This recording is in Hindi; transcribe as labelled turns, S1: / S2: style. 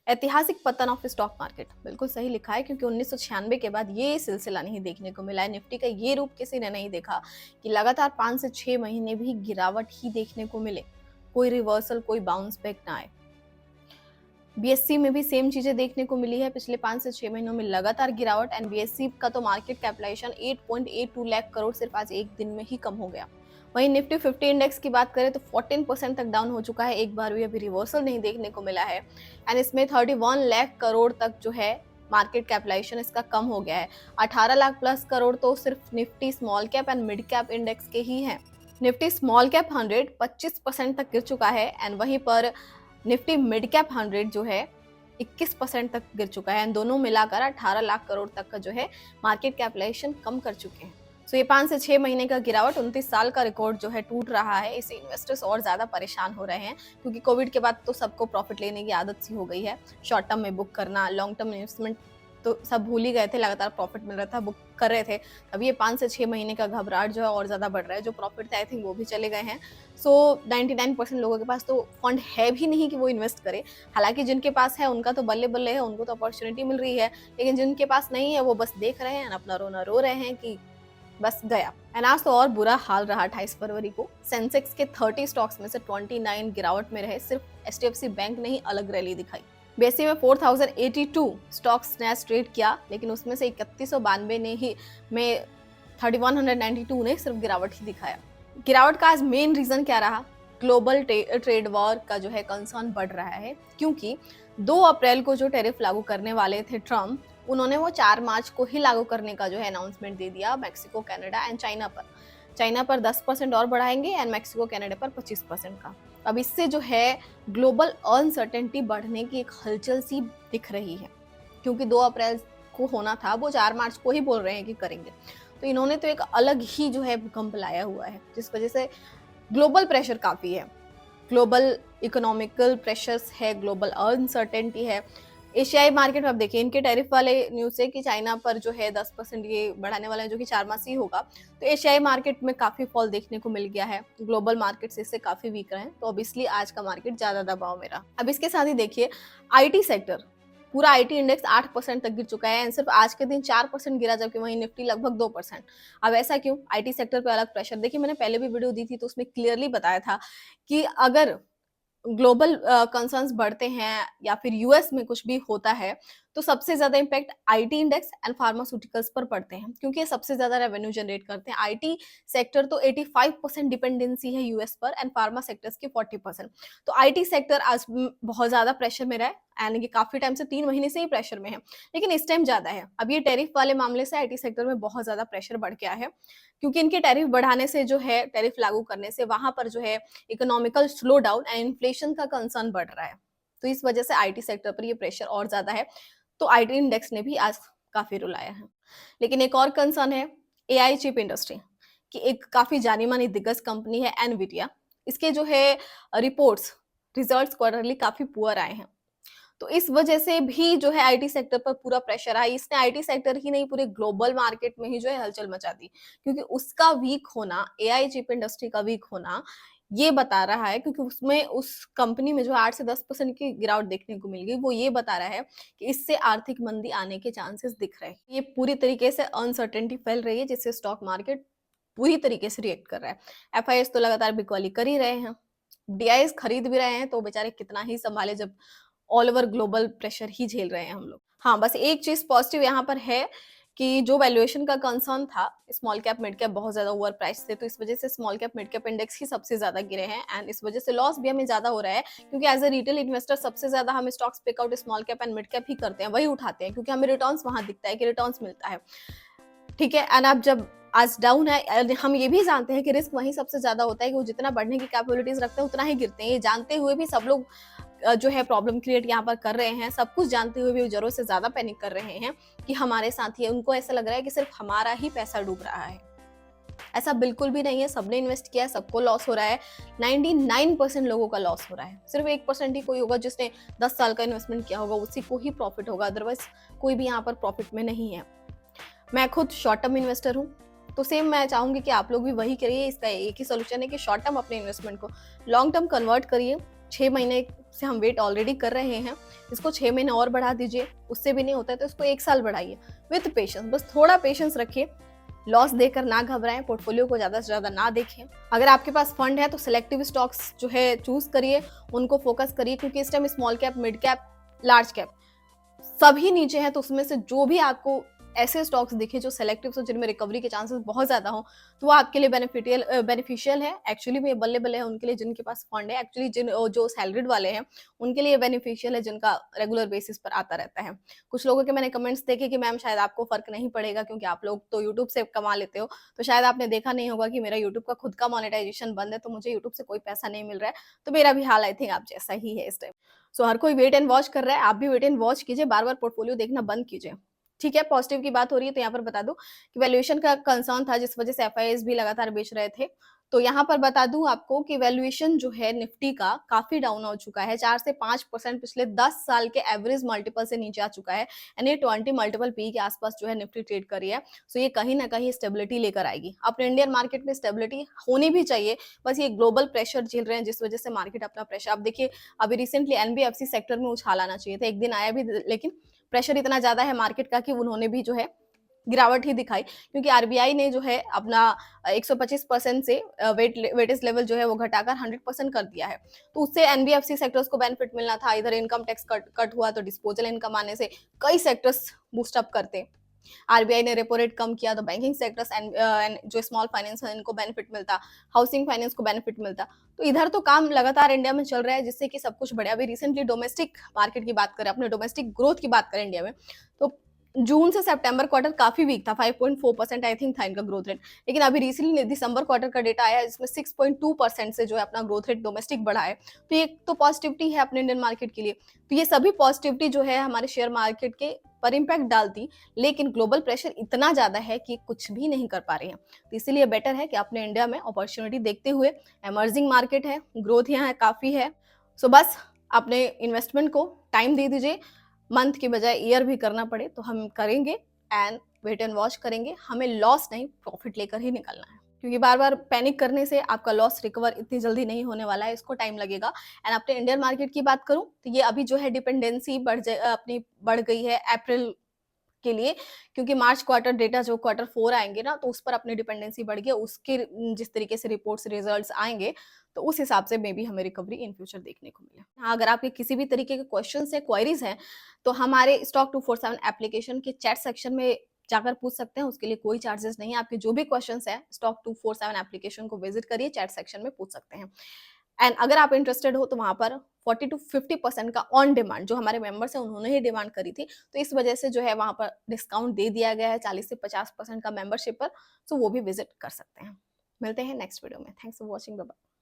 S1: ऐतिहासिक पतन ऑफ स्टॉक मार्केट, बिल्कुल सही लिखा है, क्योंकि 1996 के बाद ये सिलसिला नहीं देखने को मिला है। निफ्टी का ये रूप किसी ने नहीं देखा कि लगातार 5 से 6 महीने भी गिरावट ही देखने को मिले, कोई रिवर्सल, कोई बाउंस बैक ना आए। बीएससी में भी सेम चीजें देखने को मिली है, पिछले 5 से 6 महीनों में लगातार गिरावट। एंड बीएससी का तो मार्केट कैपिटलाइजेशन 8.82 लाख करोड़ सिर्फ आज एक दिन में ही कम हो गया। वहीं निफ्टी 50 इंडेक्स की बात करें तो 14% तक डाउन हो चुका है, एक बार भी अभी रिवर्सल नहीं देखने को मिला है। एंड इसमें 31 लाख करोड़ तक जो है मार्केट कैपिटलाइजेशन इसका कम हो गया है। 18 लाख प्लस करोड़ तो सिर्फ Nifty small cap and mid cap index के ही हैं। निफ्टी स्मॉल कैप 100 25% तक गिर चुका है, एंड वहीं पर निफ्टी मिड कैप 100 जो है 21% तक गिर चुका है। दोनों मिलाकर 18 लाख करोड़ तक का जो है मार्केट कैपिटलाइजेशन कम कर चुके हैं। सो ये 5 से 6 महीने का गिरावट 29 साल का रिकॉर्ड जो है टूट रहा है। इससे इन्वेस्टर्स और ज्यादा परेशान हो रहे हैं, क्योंकि कोविड के बाद तो सबको प्रॉफिट लेने की आदत सी हो गई है। शॉर्ट टर्म में बुक करना, लॉन्ग टर्म इन्वेस्टमेंट तो सब भूल ही गए थे, लगातार प्रॉफिट मिल रहा था, बुक कर रहे थे। अब ये 5 से 6 महीने का घबराहट जो है और ज्यादा बढ़ रहा है। जो प्रॉफिट थे आई थिंक वो भी चले गए हैं। सो 99% लोगों के पास तो फंड है भी नहीं कि वो इन्वेस्ट करे। हालांकि जिनके पास है उनका तो बल्ले बल्ले है, उनको तो अपॉर्चुनिटी मिल रही है, लेकिन जिनके पास नहीं है वो बस देख रहे हैं, अपना रोना रो रहे हैं कि बस गया। एंड आज तो और बुरा हाल रहा। 28 फरवरी को सेंसेक्स के 30 स्टॉक्स में से 29 गिरावट में रहे। सिर्फ एचडीएफसी बैंक ने ही अलग रैली दिखाई। बीएसई में 4082 स्टॉक्स ने ट्रेड किया, लेकिन उसमें से 3192 ने ही में 3192 ने सिर्फ गिरावट ही दिखाया। गिरावट का आज मेन रीजन क्या रहा? ग्लोबल ट्रेड वॉर का जो है कंसर्न बढ़ रहा है, क्योंकि 2 अप्रैल को जो टैरिफ लागू करने वाले थे ट्रम्प, उन्होंने वो 4 मार्च को ही लागू करने का जो है अनाउंसमेंट दे दिया मैक्सिको, कनाडा एंड चाइना पर 10% और बढ़ाएंगे एंड मैक्सिको, कनाडा पर 25% का। अब इससे जो है ग्लोबल अनसर्टेनिटी बढ़ने की एक हलचल सी दिख रही है, क्योंकि 2 अप्रैल को होना था, वो 4 मार्च को ही बोल रहे हैं कि करेंगे। तो इन्होंने तो एक अलग ही जो है भूकंप लाया हुआ है, जिस वजह से ग्लोबल प्रेशर काफी है। ग्लोबल इकोनॉमिकल प्रेशर्स है, ग्लोबल अनसर्टेनिटी है। एशियाई मार्केट में आप देखिए, इनके टैरिफ वाले न्यूज से कि चाइना पर जो है 10% ये बढ़ाने वाला है, जो कि 4 माह से ही होगा। तो एशियाई मार्केट में काफी फॉल देखने को मिल गया है। ग्लोबल मार्केट इससे काफी वीक रहे, तो अब इसलिए आज का मार्केट ज्यादा दबाव में रहा। अब इसके साथ ही देखिए आईटी सेक्टर, पूरा आईटी इंडेक्स 8% तक गिर चुका है, सिर्फ आज के दिन 4% गिरा, जबकि वहीं निफ्टी लगभग 2%। अब ऐसा क्यों? आईटी सेक्टर पे अलग प्रेशर। देखिए, मैंने पहले भी वीडियो दी थी तो उसमें क्लियरली बताया था कि अगर ग्लोबल कंसर्न्स बढ़ते हैं या फिर यूएस में कुछ भी होता है, तो सबसे ज्यादा impact IT index and pharmaceuticals पर पड़ते हैं, क्योंकि ये सबसे ज्यादा रेवेन्यू जनरेट करते हैं। आईटी सेक्टर तो 85% डिपेंडेंसी है यूएस पर एंड फार्मा सेक्टर्स की 40%। तो आईटी सेक्टर आज बहुत ज्यादा प्रेशर में रहा है, यानी कि काफी टाइम से 3 महीने से ही प्रेशर में है, लेकिन इस टाइम ज्यादा है। अब ये टैरिफ वाले मामले से आईटी सेक्टर में बहुत ज्यादा प्रेशर बढ़ गया है, क्योंकि इनके टैरिफ बढ़ाने से जो है, टैरिफ लागू करने से वहां पर जो है economical slow down and inflation का कंसर्न बढ़ रहा है। तो इस वजह से आईटी सेक्टर पर ये प्रेशर और ज्यादा है। तो आईटी इंडेक्स ने भी आज काफी रुलाया है। लेकिन एक और कंसर्न है एआई चिप इंडस्ट्री की। एक काफी जानी मानी दिग्गज कंपनी है एनवीडिया, इसके जो है रिपोर्ट्स, रिजल्ट्स क्वार्टरली काफी पुअर आए हैं। तो इस वजह से भी जो है आईटी सेक्टर पर पूरा प्रेशर आया। इसने आईटी सेक्टर ही नहीं, पूरे ग्लोबल मार्केट में ही जो है हलचल मचा दी, क्योंकि उसका वीक होना, एआई चिप इंडस्ट्री का वीक होना ये बता रहा है, क्योंकि उसमें उस कंपनी में जो 8 से 10% की गिरावट देखने को मिल गई, वो ये बता रहा है कि इससे आर्थिक मंदी आने के चांसेस दिख रहे हैं। ये पूरी तरीके से अनसर्टेनिटी फैल रही है, जिससे स्टॉक मार्केट पूरी तरीके से रिएक्ट कर रहा है। एफआईएस तो लगातार बिकवाली कर ही रहे हैं, डीआईएस खरीद भी रहे हैं, तो बेचारे कितना ही संभाले जब ऑल ओवर ग्लोबल प्रेशर ही झेल रहे हैं हम लोग। हाँ, बस एक चीज पॉजिटिव यहाँ पर है कि जो वैल्यूएशन का कंसर्न था, स्मॉल कैप मिड कैप बहुत ज्यादा ओवर प्राइस थे, तो इस वजह से small cap mid cap index ही सबसे ज्यादा गिरे हैं, एंड इस वजह से लॉस भी हमें ज्यादा हो रहा है, क्योंकि एज अ रिटेल इन्वेस्टर सबसे ज्यादा हम stocks pick out small cap and mid cap ही करते हैं, वही उठाते हैं, क्योंकि हमें रिटर्न्स वहां दिखता है कि रिटर्न्स मिलता है। ठीक है, एंड अब जब आज डाउन है, हम ये भी जानते हैं कि रिस्क वहीं सबसे ज्यादा होता है कि वो जितना बढ़ने की कैपेबिलिटीज रखते हैं उतना ही गिरते हैं। ये जानते हुए भी सब लोग जो है प्रॉब्लम क्रिएट यहाँ पर कर रहे हैं। सब कुछ जानते हुए भी जरूरत से ज्यादा पैनिक कर रहे हैं कि हमारे साथ ही, उनको ऐसा लग रहा है कि सिर्फ हमारा ही पैसा डूब रहा है। ऐसा बिल्कुल भी नहीं है, सबने इन्वेस्ट किया है, सबको लॉस हो रहा है। 99% लोगों का लॉस हो रहा है, सिर्फ 1% ही कोई होगा जिसने 10 साल का इन्वेस्टमेंट किया होगा, उसी को ही प्रॉफिट होगा, अदरवाइज कोई भी यहाँ पर प्रॉफिट में नहीं है। मैं खुद शॉर्ट टर्म इन्वेस्टर हूँ, तो सेम मैं चाहूंगी कि आप लोग भी वही करिए। इसका एक ही सोल्यूशन है कि शॉर्ट टर्म अपने इन्वेस्टमेंट को लॉन्ग टर्म कन्वर्ट करिए। 6 महीने से हम वेट ऑलरेडी कर रहे हैं, इसको 6 महीने और बढ़ा दीजिए, उससे भी नहीं होता है तो इसको 1 साल बढ़ाइए विथ पेशेंस। बस थोड़ा पेशेंस रखिए, लॉस देकर ना घबराएं, पोर्टफोलियो को ज़्यादा से ज़्यादा ना देखें। अगर आपके पास फंड है तो सिलेक्टिव स्टॉक्स जो है चूज करिए, उनको फोकस करिए, क्योंकि इस time small cap, mid cap, large cap सभी नीचे हैं, तो उसमें से जो भी आपको ऐसे स्टॉक्स दिखे जो सेलेक्टिव हो, जिनमें रिकवरी के चांसेस बहुत ज्यादा हो, तो वो आपके लिए बेनिफिशियल है। एक्चुअली में बल्ले बल्ले है उनके लिए जिनके पास फंड है, एक्चुअली जो सैलरीड वाले हैं उनके लिए बेनिफिशियल है, जिनका रेगुलर बेसिस पर आता रहता है। कुछ लोगों के मैंने कमेंट्स देखे कि मैम शायद आपको फर्क नहीं पड़ेगा क्योंकि आप लोग तो यूट्यूब से कमा लेते हो, तो शायद आपने देखा नहीं होगा कि मेरा यूट्यूब का खुद का मोनेटाइजेशन बंद है, तो मुझे यूट्यूब से कोई पैसा नहीं मिल रहा है। तो मेरा भी हाल आई थिंक आप जैसा ही है इस टाइम। सो हर कोई वेट एंड वॉच कर रहा है, आप भी वेट एंड वॉच कीजिए, बार बार पोर्टफोलियो देखना बंद कीजिए। ठीक है, पॉजिटिव की बात हो रही है तो यहाँ पर बता दूं कि वैल्यूएशन का कंसर्न था, जिस वजह से एफआईआईज भी लगातार बेच रहे थे। तो यहाँ पर बता दूं आपको कि वैल्यूएशन जो है निफ्टी का काफी डाउन हो चुका है, 4 से 5% पिछले 10 साल के एवरेज मल्टीपल से नीचे आ चुका है, यानी 20 मल्टीपल पी के आसपास जो है निफ्टी ट्रेड कर रही है। सो ये कहीं ना कहीं स्टेबिलिटी लेकर आएगी। अपने इंडियन मार्केट में स्टेबिलिटी होनी भी चाहिए, बस ये ग्लोबल प्रेशर झेल रहे हैं जिस वजह से मार्केट अपना प्रेशर, आप देखिए अभी रिसेंटली एनबीएफसी सेक्टर में उछाल आना चाहिए था, एक दिन आया भी, लेकिन प्रेशर इतना ज्यादा है मार्केट का कि उन्होंने भी जो है गिरावट ही दिखाई, क्योंकि आरबीआई ने जो है अपना 125% से वेटेज लेवल जो है वो घटाकर 100% कर दिया है। तो उससे एनबीएफसी सेक्टर्स को बेनिफिट मिलना था, इधर इनकम टैक्स कट हुआ तो डिस्पोजल इनकम आने से कई सेक्टर्स बूस्ट अप करते। आरबीआई ने रेपो रेट कम किया तो बैंकिंग सेक्टर्स एंड जो स्मॉल फाइनेंस है इनको बेनिफिट मिलता, हाउसिंग फाइनेंस को बेनिफिट मिलता। तो इधर तो काम लगातार इंडिया में चल रहा है जिससे कि सब कुछ बढ़िया। अभी रिसेंटली डोमेस्टिक मार्केट की बात करें, अपने डोमेस्टिक ग्रोथ की बात करें इंडिया में, तो जून से सितंबर क्वार्टर काफी वीक था, 5.4% आई थिंक था इनका ग्रोथ रेट। लेकिन अभी रिसेंटली दिसंबर क्वार्टर का डेटा आया है जिसमें 6.2% से जो है अपना ग्रोथ रेट डोमेस्टिक बढ़ा है। तो ये तो पॉजिटिविटी है अपने इंडियन मार्केट के लिए। तो ये सभी पॉजिटिविटी जो है हमारे शेयर मार्केट के पर इम्पैक्ट डालती, लेकिन ग्लोबल प्रेशर इतना ज्यादा है कि कुछ भी नहीं कर पा रहे हैं। तो इसीलिए बेटर है कि अपने इंडिया में अपॉर्चुनिटी देखते हुए, एमर्जिंग मार्केट है, ग्रोथ यहाँ काफी है, सो बस अपने इन्वेस्टमेंट को टाइम दे दीजिए। मंथ की बजाय ईयर भी करना पड़े तो हम करेंगे, एंड वेट एंड वॉच करेंगे। हमें लॉस नहीं, प्रॉफिट लेकर ही निकलना है, क्योंकि बार बार पैनिक करने से आपका लॉस रिकवर इतनी जल्दी नहीं होने वाला है, इसको टाइम लगेगा। एंड अपने इंडियन मार्केट की बात करूं तो ये अभी जो है डिपेंडेंसी अपनी बढ़ गई है अप्रैल के लिए, क्योंकि मार्च क्वार्टर डेटा जो क्वार्टर 4 आएंगे ना, तो उस पर अपनी डिपेंडेंसी बढ़ गई, उसके जिस तरीके से रिपोर्ट्स रिजल्ट्स आएंगे तो उस हिसाब से मे बी हमें रिकवरी इन फ्यूचर देखने को मिले। हाँ, अगर आपके किसी भी तरीके के क्वेश्चन है, क्वेरीज हैं, तो हमारे स्टॉक 247 एप्लीकेशन के चैट सेक्शन में जाकर पूछ सकते हैं, उसके लिए कोई चार्जेस नहीं है। आपके जो भी क्वेश्चन है स्टॉक 247 एप्लीकेशन को विजिट करिए, चैट सेक्शन में पूछ सकते हैं। एंड अगर आप इंटरेस्टेड हो तो वहां पर 40 to 50% का ऑन डिमांड, जो हमारे मेंबर्स हैं उन्होंने ही डिमांड करी थी, तो इस वजह से जो है वहां पर डिस्काउंट दे दिया गया है 40 से 50% का मेंबरशिप पर, तो वो भी विजिट कर सकते हैं। मिलते हैं नेक्स्ट वीडियो में। Thanks for watching, bye bye.